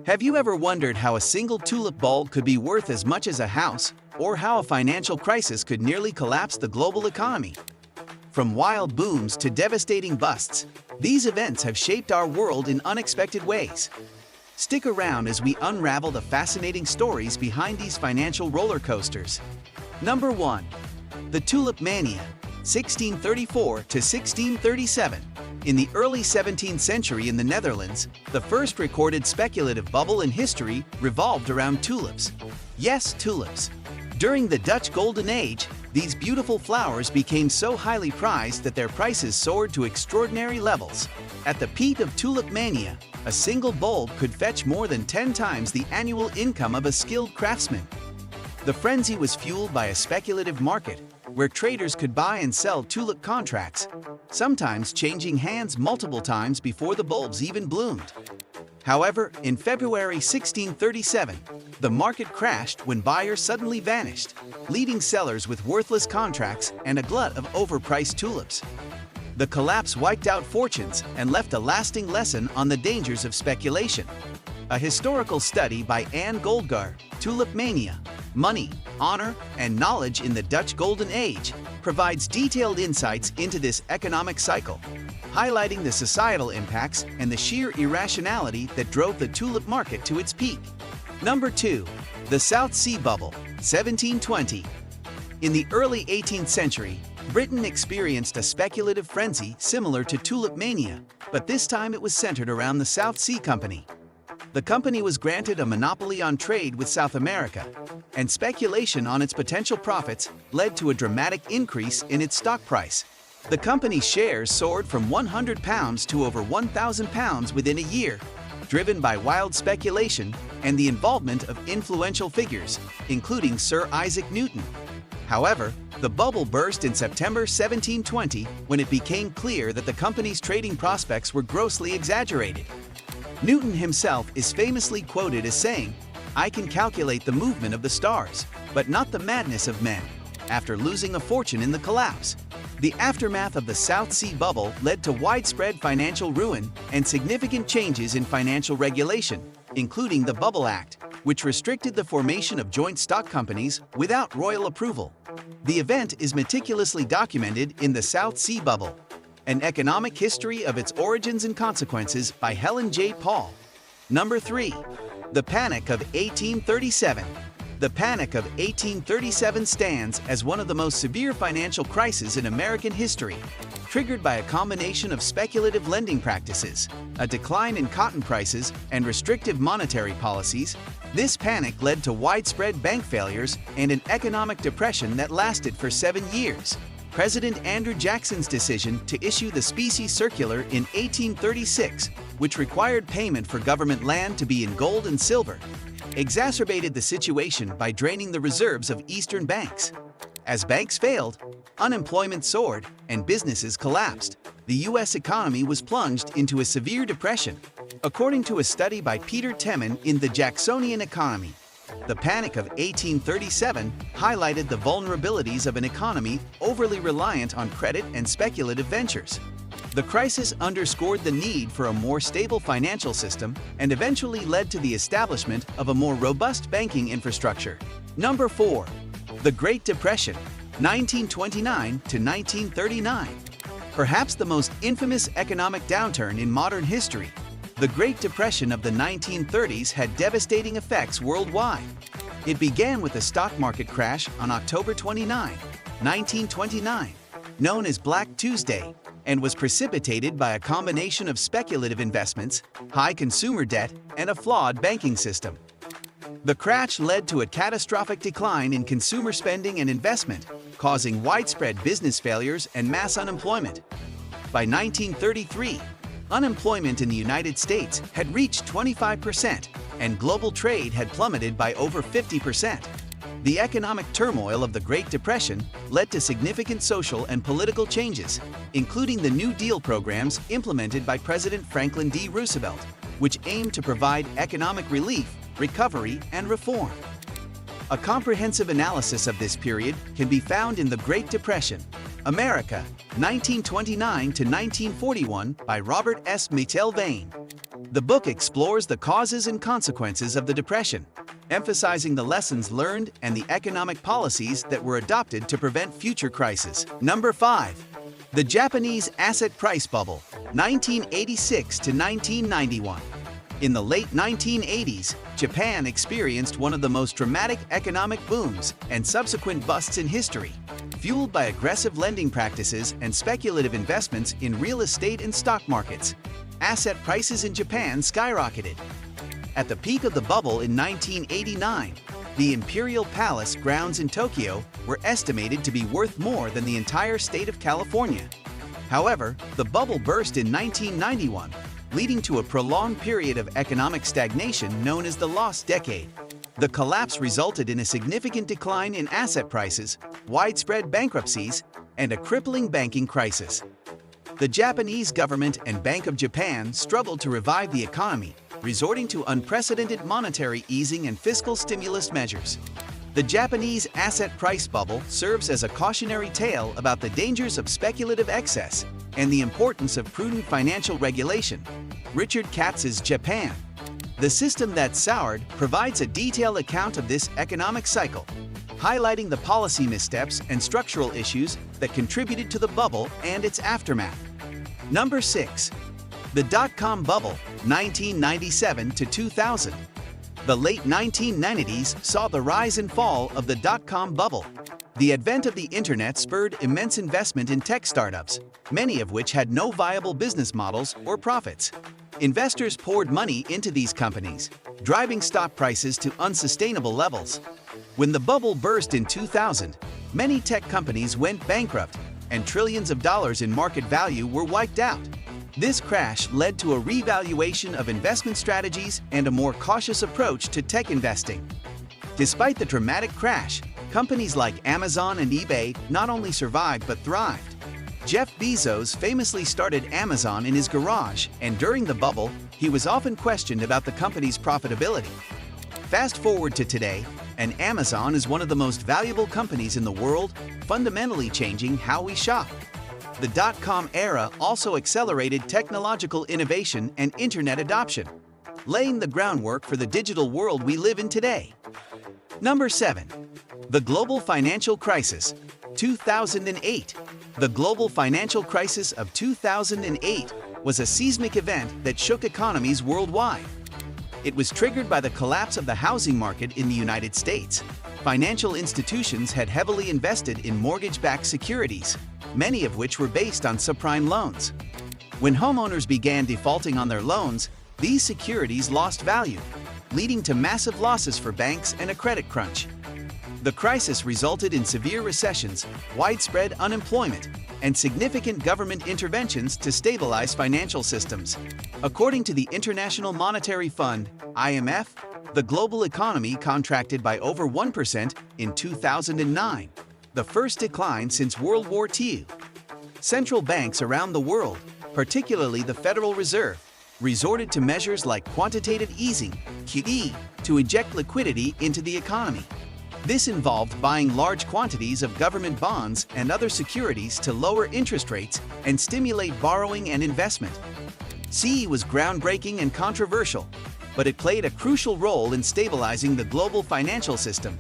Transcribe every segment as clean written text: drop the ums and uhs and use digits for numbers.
Have you ever wondered how a single tulip bulb could be worth as much as a house, or how a financial crisis could nearly collapse the global economy? From wild booms to devastating busts, these events have shaped our world in unexpected ways. Stick around as we unravel the fascinating stories behind these financial roller coasters. Number 1. The Tulip Mania, 1634 to 1637. In the early 17th century in the Netherlands, the first recorded speculative bubble in history revolved around tulips. Yes, tulips. During the Dutch Golden Age, these beautiful flowers became so highly prized that their prices soared to extraordinary levels. At the peak of Tulip Mania, a single bulb could fetch more than 10 times the annual income of a skilled craftsman. The frenzy was fueled by a speculative market, where traders could buy and sell tulip contracts, sometimes changing hands multiple times before the bulbs even bloomed. However, in February 1637, the market crashed when buyers suddenly vanished, leaving sellers with worthless contracts and a glut of overpriced tulips. The collapse wiped out fortunes and left a lasting lesson on the dangers of speculation. A historical study by 𝐻𝐿𝐫𝐤, Tulip Mania, Money, Honor, and Knowledge in the Dutch Golden Age, provides detailed insights into this economic cycle, highlighting the societal impacts and the sheer irrationality that drove the tulip market to its peak. Number 2. The South Sea Bubble, 1720. In the early 18th century, Britain experienced a speculative frenzy similar to Tulip Mania, but this time it was centered around the South Sea Company. The company was granted a monopoly on trade with South America, and speculation on its potential profits led to a dramatic increase in its stock price. The company's shares soared from £100 to over £1,000 within a year, driven by wild speculation and the involvement of influential figures, including Sir Isaac Newton. However, the bubble burst in September 1720 when it became clear that the company's trading prospects were grossly exaggerated. Newton himself is famously quoted as saying, "I can calculate the movement of the stars, but not the madness of men," after losing a fortune in the collapse. The aftermath of the South Sea Bubble led to widespread financial ruin and significant changes in financial regulation, including the Bubble Act, which restricted the formation of joint stock companies without royal approval. The event is meticulously documented in the South Sea Bubble, An Economic History of Its Origins and Consequences by Helen J. Paul. Number 3. The Panic of 1837. The Panic of 1837 stands as one of the most severe financial crises in American history, triggered by a combination of speculative lending practices, a decline in cotton prices, and restrictive monetary policies. This panic led to widespread bank failures and an economic depression that lasted for 7 years. President Andrew Jackson's decision to issue the Specie Circular in 1836, which required payment for government land to be in gold and silver, exacerbated the situation by draining the reserves of Eastern banks. As banks failed, unemployment soared, and businesses collapsed. The U.S. economy was plunged into a severe depression. According to a study by Peter Temin in the Jacksonian Economy, the Panic of 1837 highlighted the vulnerabilities of an economy overly reliant on credit and speculative ventures. The crisis underscored the need for a more stable financial system and eventually led to the establishment of a more robust banking infrastructure. Number 4. The Great Depression, 1929 to 1939. Perhaps the most infamous economic downturn in modern history, the Great Depression of the 1930s had devastating effects worldwide. It began with a stock market crash on October 29, 1929, known as Black Tuesday, and was precipitated by a combination of speculative investments, high consumer debt, and a flawed banking system. The crash led to a catastrophic decline in consumer spending and investment, causing widespread business failures and mass unemployment. By 1933, unemployment in the United States had reached 25%, and global trade had plummeted by over 50%. The economic turmoil of the Great Depression led to significant social and political changes, including the New Deal programs implemented by President Franklin D. Roosevelt, which aimed to provide economic relief, recovery, and reform. A comprehensive analysis of this period can be found in The Great Depression, America, 1929 to 1941 by Robert S. McIlvaine. The book explores the causes and consequences of the Depression, emphasizing the lessons learned and the economic policies that were adopted to prevent future crises. Number 5. The Japanese Asset Price Bubble, 1986 to 1991. In the late 1980s, Japan experienced one of the most dramatic economic booms and subsequent busts in history, fueled by aggressive lending practices and speculative investments in real estate and stock markets. Asset prices in Japan skyrocketed. At the peak of the bubble in 1989, the Imperial Palace grounds in Tokyo were estimated to be worth more than the entire state of California. However, the bubble burst in 1991, leading to a prolonged period of economic stagnation known as the Lost Decade. The collapse resulted in a significant decline in asset prices, widespread bankruptcies, and a crippling banking crisis. The Japanese government and Bank of Japan struggled to revive the economy, resorting to unprecedented monetary easing and fiscal stimulus measures. The Japanese asset price bubble serves as a cautionary tale about the dangers of speculative excess and the importance of prudent financial regulation. Richard Katz's Japan. The System That Soured provides a detailed account of this economic cycle, highlighting the policy missteps and structural issues that contributed to the bubble and its aftermath. Number 6. The dot-com bubble, 1997 to 2000. The late 1990s saw the rise and fall of the dot-com bubble. The advent of the internet spurred immense investment in tech startups, many of which had no viable business models or profits. Investors poured money into these companies, driving stock prices to unsustainable levels. When the bubble burst in 2000, many tech companies went bankrupt, and trillions of dollars in market value were wiped out. This crash led to a revaluation of investment strategies and a more cautious approach to tech investing. Despite the dramatic crash, companies like Amazon and eBay not only survived but thrived. Jeff Bezos famously started Amazon in his garage, and during the bubble, he was often questioned about the company's profitability. Fast forward to today, and Amazon is one of the most valuable companies in the world, fundamentally changing how we shop. The dot-com era also accelerated technological innovation and internet adoption, laying the groundwork for the digital world we live in today. Number 7. The Global Financial Crisis, 2008. The global financial crisis of 2008 was a seismic event that shook economies worldwide. It was triggered by the collapse of the housing market in the United States. Financial institutions had heavily invested in mortgage-backed securities, many of which were based on subprime loans. When homeowners began defaulting on their loans, these securities lost value, leading to massive losses for banks and a credit crunch. The crisis resulted in severe recessions, widespread unemployment, and significant government interventions to stabilize financial systems. According to the International Monetary Fund, IMF, the global economy contracted by over 1% in 2009, the first decline since World War II. Central banks around the world, particularly the Federal Reserve, resorted to measures like quantitative easing, QE, to inject liquidity into the economy. This involved buying large quantities of government bonds and other securities to lower interest rates and stimulate borrowing and investment. QE was groundbreaking and controversial, but it played a crucial role in stabilizing the global financial system.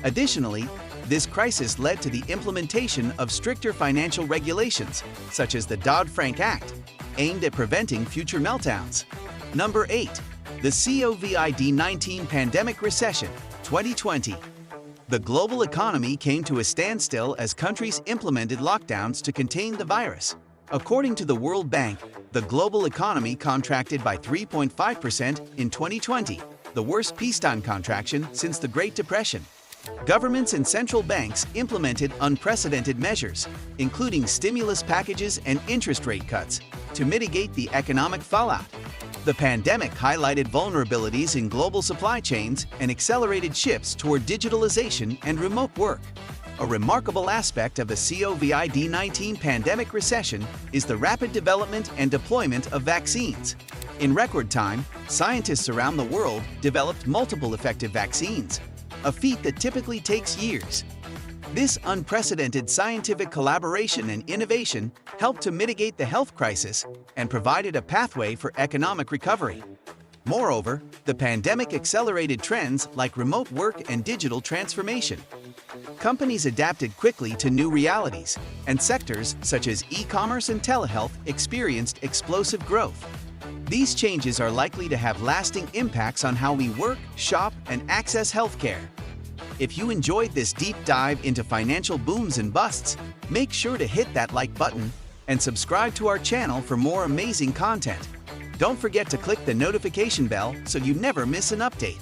Additionally, this crisis led to the implementation of stricter financial regulations, such as the Dodd-Frank Act, aimed at preventing future meltdowns. Number 8. The COVID-19 Pandemic Recession, 2020. The global economy came to a standstill as countries implemented lockdowns to contain the virus. According to the World Bank, the global economy contracted by 3.5% in 2020, the worst peacetime contraction since the Great Depression. Governments and central banks implemented unprecedented measures, including stimulus packages and interest rate cuts, to mitigate the economic fallout. The pandemic highlighted vulnerabilities in global supply chains and accelerated shifts toward digitalization and remote work. A remarkable aspect of the COVID-19 pandemic recession is the rapid development and deployment of vaccines. In record time, scientists around the world developed multiple effective vaccines, a feat that typically takes years. This unprecedented scientific collaboration and innovation helped to mitigate the health crisis and provided a pathway for economic recovery. Moreover, the pandemic accelerated trends like remote work and digital transformation. Companies adapted quickly to new realities, and sectors such as e-commerce and telehealth experienced explosive growth. These changes are likely to have lasting impacts on how we work, shop, and access healthcare. If you enjoyed this deep dive into financial booms and busts, make sure to hit that like button and subscribe to our channel for more amazing content. Don't forget to click the notification bell so you never miss an update.